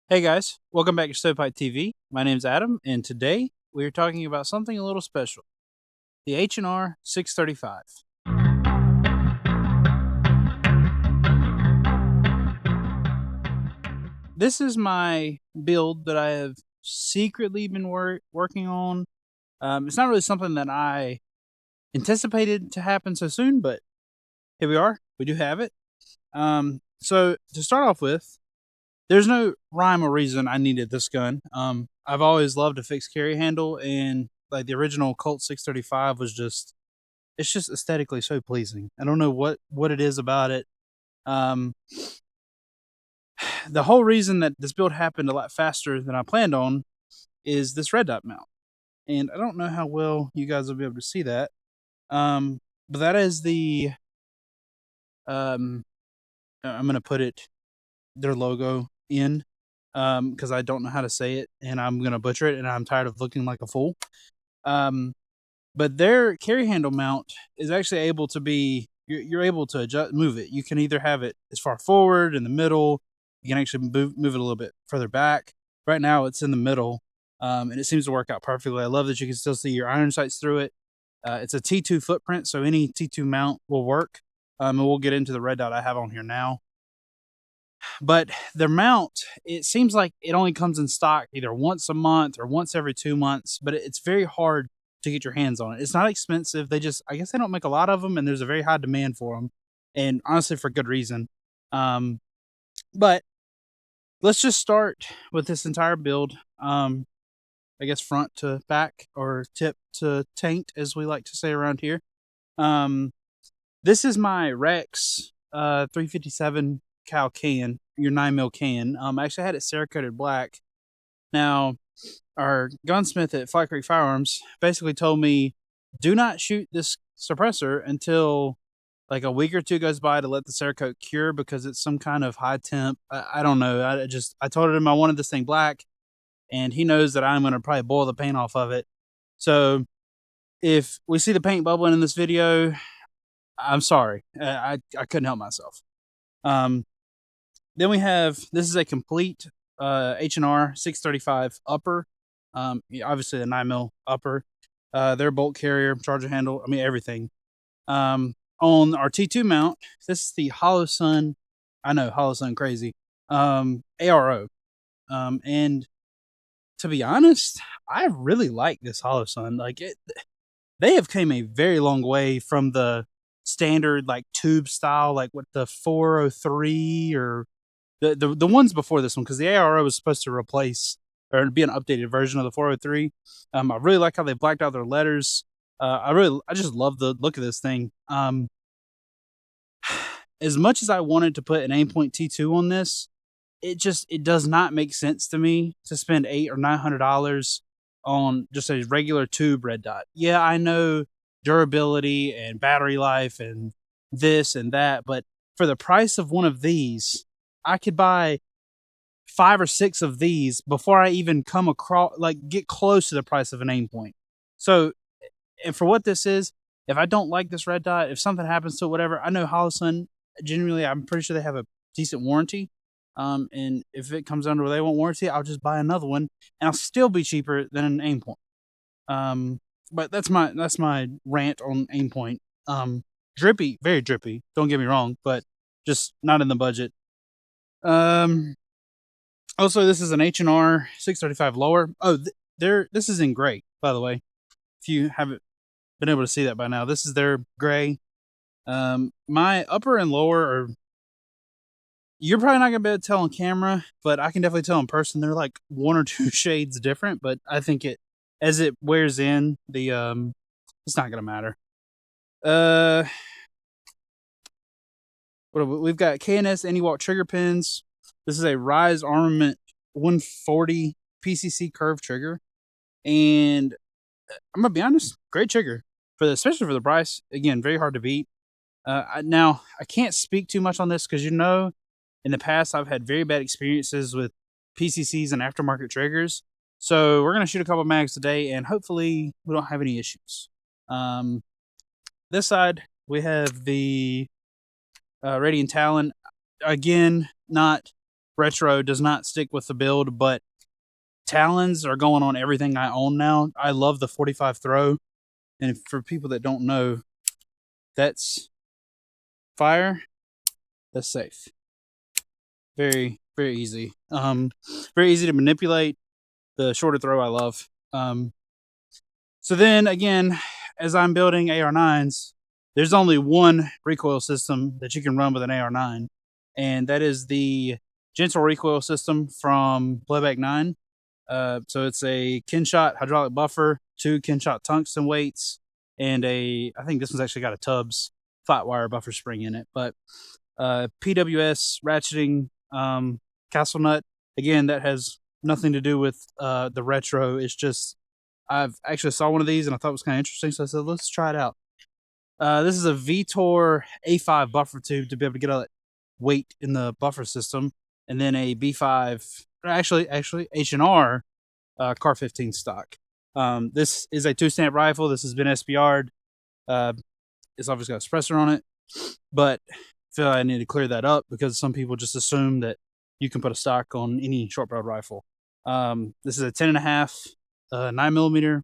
Hey guys, welcome back to Stovepipe TV. My name's Adam, and today we are talking about something a little special: the H&R 635. This is my build that I have secretly been working on. It's not really something that I anticipated to happen so soon, but here we are. We do have it. So to start off with, there's no rhyme or reason I needed this gun. I've always loved a fixed carry handle, and like the original Colt 635 was it's just aesthetically so pleasing. I don't know what it is about it. Um, the whole reason that this build happened a lot faster than I planned on is this red dot mount, and I don't know how well you guys will be able to see that. But that is the I'm gonna put their logo in because I don't know how to say it and I'm gonna butcher it and I'm tired of looking like a fool. Um, but their carry handle mount is actually able to be you're able to move it. You can either have it as far forward in the middle. You can actually move it a little bit further back. Right now, it's in the middle, and it seems to work out perfectly. I love that you can still see your iron sights through it. It's a T2 footprint, so any T2 mount will work. And we'll get into the red dot I have on here now. But their mount, it seems like it only comes in stock either once a month or once every 2 months, but it's very hard to get your hands on it. It's not expensive. I guess they don't make a lot of them, and there's a very high demand for them, and honestly, for good reason. But let's just start with this entire build. I guess front to back or tip to taint, as we like to say around here. This is my Rex 357 cal can, your 9mm can. I actually had it Cerakoted black. Now, our gunsmith at Flat Creek Firearms basically told me, do not shoot this suppressor until like a week or two goes by to let the Cerakote cure because it's some kind of high temp. I don't know. I told him I wanted this thing black, and he knows that I'm going to probably boil the paint off of it. So if we see the paint bubbling in this video, I'm sorry. I couldn't help myself. Then we have, this is a complete H&R 635 upper. Obviously the 9mm upper. Their bolt carrier, charger handle, I mean everything. On our T2 mount, this is the Holosun. I know, Holosun crazy. ARO. And to be honest, I really like this Holosun. They have came a very long way from the standard like tube style, like what the 403 or the ones before this one, because the ARO was supposed to replace or be an updated version of the 403. I really like how they blacked out their letters. I just love the look of this thing. As much as I wanted to put an Aimpoint T2 on this, it does not make sense to me to spend $800 or $900 on just a regular tube red dot. Yeah, I know durability and battery life and this and that, but for the price of one of these, I could buy 5 or 6 of these before I even come across, like, get close to the price of an Aimpoint. So, and for what this is, if I don't like this red dot, if something happens to it, whatever, I know Holosun, genuinely, I'm pretty sure they have a decent warranty. And if it comes under where they want warranty, I'll just buy another one, and I'll still be cheaper than an Aimpoint. But that's my rant on Aimpoint. Drippy, very drippy. Don't get me wrong, but just not in the budget. Also, this is an H&R 635 lower. Oh, this is in gray, by the way. If you haven't been able to see that by now, this is their gray. My upper and lower are, you're probably not gonna be able to tell on camera, but I can definitely tell in person. They're like 1 or 2 shades different, but I think as it wears in, it's not gonna matter. We've got KNS Anti-Walk trigger pins. This is a Rise Armament 140 PCC curved trigger, and I'm gonna be honest, great trigger especially for the price. Again, very hard to beat. Now I can't speak too much on this because in the past I've had very bad experiences with PCCs and aftermarket triggers. So we're gonna shoot a couple mags today, and hopefully we don't have any issues. This side we have the Radiant Talon. Again, not retro does not stick with the build, but Talons are going on everything I own now. I love the 45 throw, and for people that don't know, that's fire, that's safe. Very, very easy. Very easy to manipulate. The shorter throw I love. So then again, as I'm building AR9s, there's only one recoil system that you can run with an AR9, and that is the gentle recoil system from Blowback 9. So it's a Kinshot hydraulic buffer, 2 Kinshot tungsten weights, and I think this one's actually got a Tubbs flat wire buffer spring in it. But PWS ratcheting castle nut, again, that has nothing to do with the retro. It's just I've actually saw one of these and I thought it was kind of interesting, so I said let's try it out. This is a VTOR A5 buffer tube to be able to get all that weight in the buffer system, and then a B5, actually H&R Car 15 stock. This is a 2-stamp rifle. This has been SBR'd. It's obviously got a suppressor on it, but I feel like I need to clear that up because some people just assume that you can put a stock on any short-barreled rifle. This is a 10.5 9mm.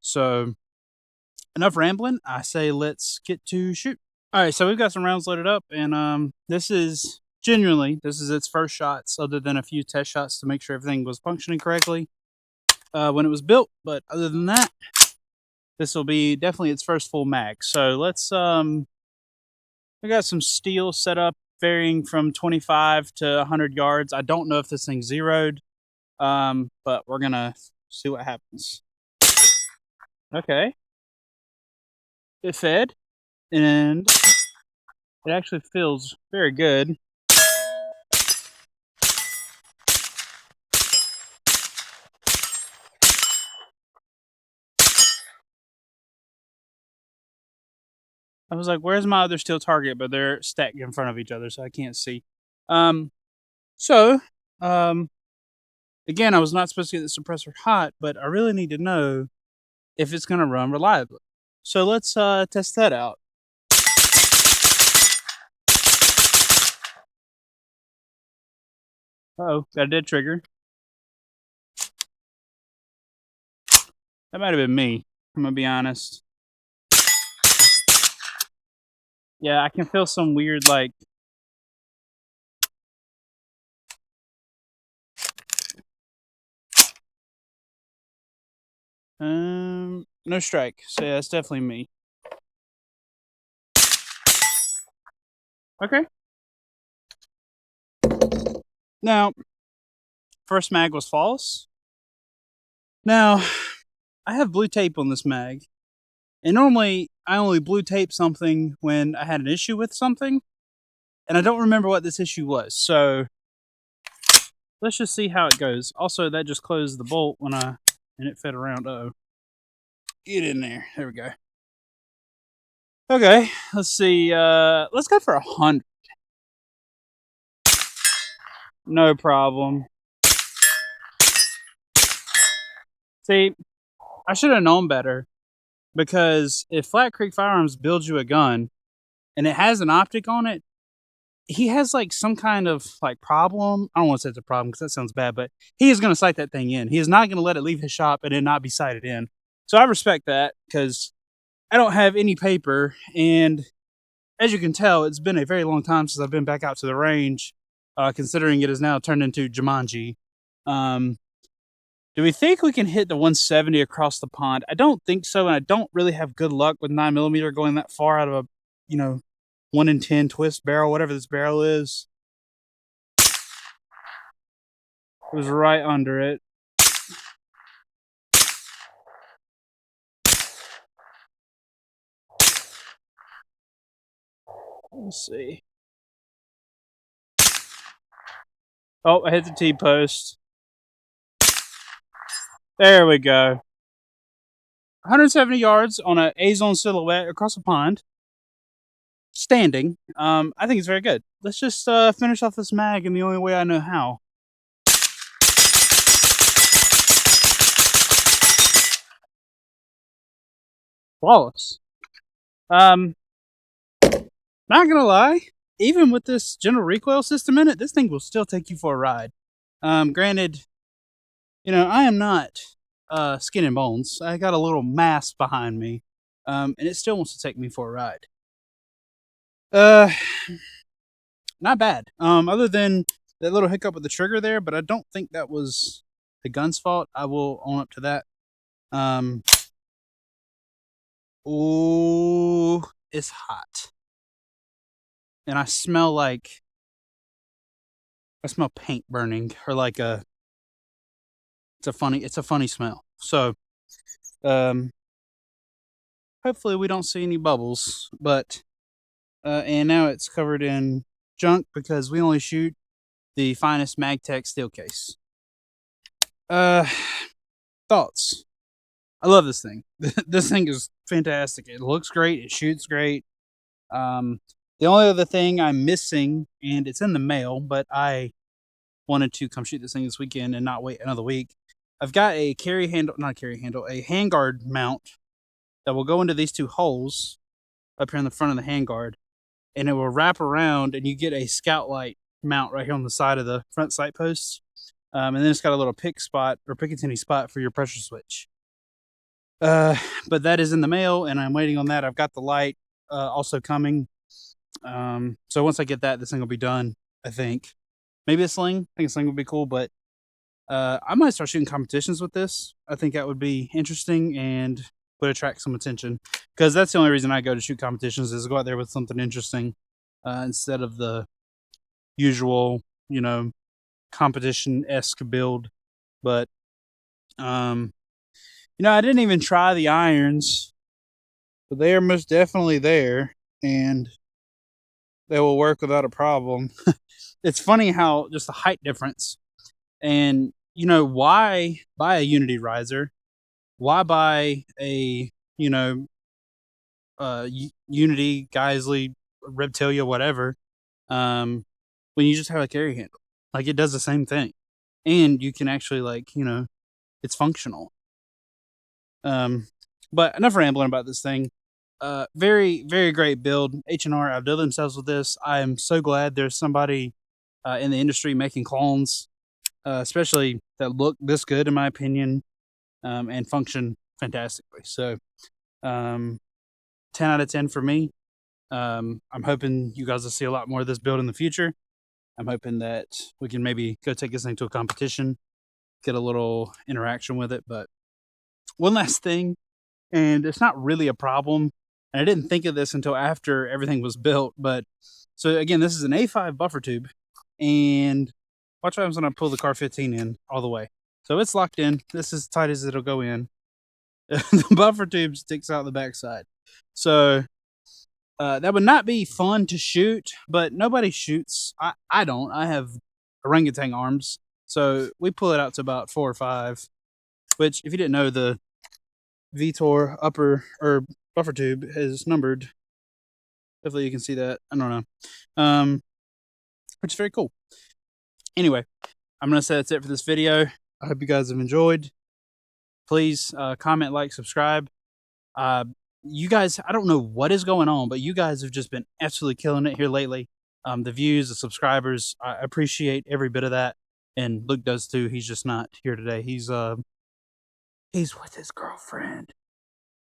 So enough rambling. I say let's get to shoot. All right, so we've got some rounds loaded up, and this is its first shots, other than a few test shots to make sure everything was functioning correctly when it was built. But other than that, this will be definitely its first full mag. So let's we got some steel set up varying from 25 to 100 yards. I don't know if this thing's zeroed, but we're gonna see what happens. Okay, it fed, and it actually feels very good. I was like, where's my other steel target? But they're stacked in front of each other, so I can't see. Again, I was not supposed to get the suppressor hot, but I really need to know if it's going to run reliably. So let's test that out. Uh-oh, got a dead trigger. That might have been me, I'm going to be honest. Yeah, I can feel some weird, like... no strike. So yeah, it's definitely me. Okay. Now, first mag was false. Now, I have blue tape on this mag. And normally, I only blue tape something when I had an issue with something. And I don't remember what this issue was. So, let's just see how it goes. Also, that just closed the bolt when and it fed around. Uh-oh. Get in there. There we go. Okay, let's see. Let's go for 100. No problem. See, I should have known better. Because if Flat Creek Firearms builds you a gun and it has an optic on it, he has like some kind of like problem. I don't want to say it's a problem because that sounds bad, but he is going to sight that thing in. He is not going to let it leave his shop and it not be sighted in. So I respect that because I don't have any paper. And as you can tell, it's been a very long time since I've been back out to the range, considering it has now turned into Jumanji. Do we think we can hit the 170 across the pond? I don't think so, and I don't really have good luck with 9mm going that far out of a, 1 in 10 twist barrel, whatever this barrel is. It was right under it. Let's see. Oh, I hit the T-post. There we go. 170 yards on a A-zone silhouette across a pond. Standing. I think it's very good. Let's just finish off this mag in the only way I know how. Flawless. Not gonna lie, even with this general recoil system in it, this thing will still take you for a ride. Granted, you know, I am not skin and bones. I got a little mass behind me, and it still wants to take me for a ride. Not bad. Other than that little hiccup with the trigger there, but I don't think that was the gun's fault. I will own up to that. Oh, it's hot, and I smell paint burning, or like it's a funny smell. So, hopefully we don't see any bubbles, but and now it's covered in junk because we only shoot the finest Magtech steel case. Thoughts? I love this thing. This thing is fantastic. It looks great. It shoots great. The only other thing I'm missing, and it's in the mail, but I wanted to come shoot this thing this weekend and not wait another week. I've got a a handguard mount that will go into these two holes up here in the front of the handguard, and it will wrap around, and you get a scout light mount right here on the side of the front sight posts. And then it's got a little Picatinny spot for your pressure switch. But that is in the mail, and I'm waiting on that. I've got the light also coming. So once I get that, this thing will be done, I think. Maybe a sling. I think a sling would be cool, but I might start shooting competitions with this. I think that would be interesting and would attract some attention, because that's the only reason I go to shoot competitions, is to go out there with something interesting instead of the usual, you know, competition-esque build. But you know, I didn't even try the irons, but they are most definitely there, and they will work without a problem. It's funny how just the height difference, and you know, why buy a Unity riser? Why buy a, you know, Unity, Geissele, Reptilia, whatever, when you just have a carry handle? Like, it does the same thing, and you can actually, like, you know, it's functional. But enough rambling about this thing. Very, very great build. H&R outdid themselves with this. I am so glad there's somebody in the industry making clones, especially that look this good, in my opinion, and function fantastically. So, 10 out of 10 for me. I'm hoping you guys will see a lot more of this build in the future. I'm hoping that we can maybe go take this thing to a competition, get a little interaction with it. But one last thing, and it's not really a problem, and I didn't think of this until after everything was built, but so again, this is an A5 buffer tube, and watch what happens when I pull the Car 15 in all the way. So it's locked in. This is as tight as it'll go in. The buffer tube sticks out the backside. So that would not be fun to shoot, but nobody shoots. I don't. I have orangutan arms, so we pull it out to about 4 or 5, which, if you didn't know, the Vitor upper or buffer tube is numbered. Hopefully you can see that. I don't know. Which is very cool. Anyway, I'm going to say that's it for this video. I hope you guys have enjoyed. Please comment, like, subscribe. You guys, I don't know what is going on, but you guys have just been absolutely killing it here lately. The views, the subscribers, I appreciate every bit of that. And Luke does too. He's just not here today. He's with his girlfriend.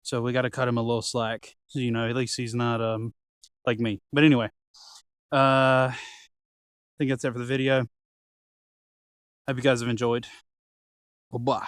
So we got to cut him a little slack. So, you know, at least he's not like me. But anyway, I think that's it for the video. Hope you guys have enjoyed. Bye-bye.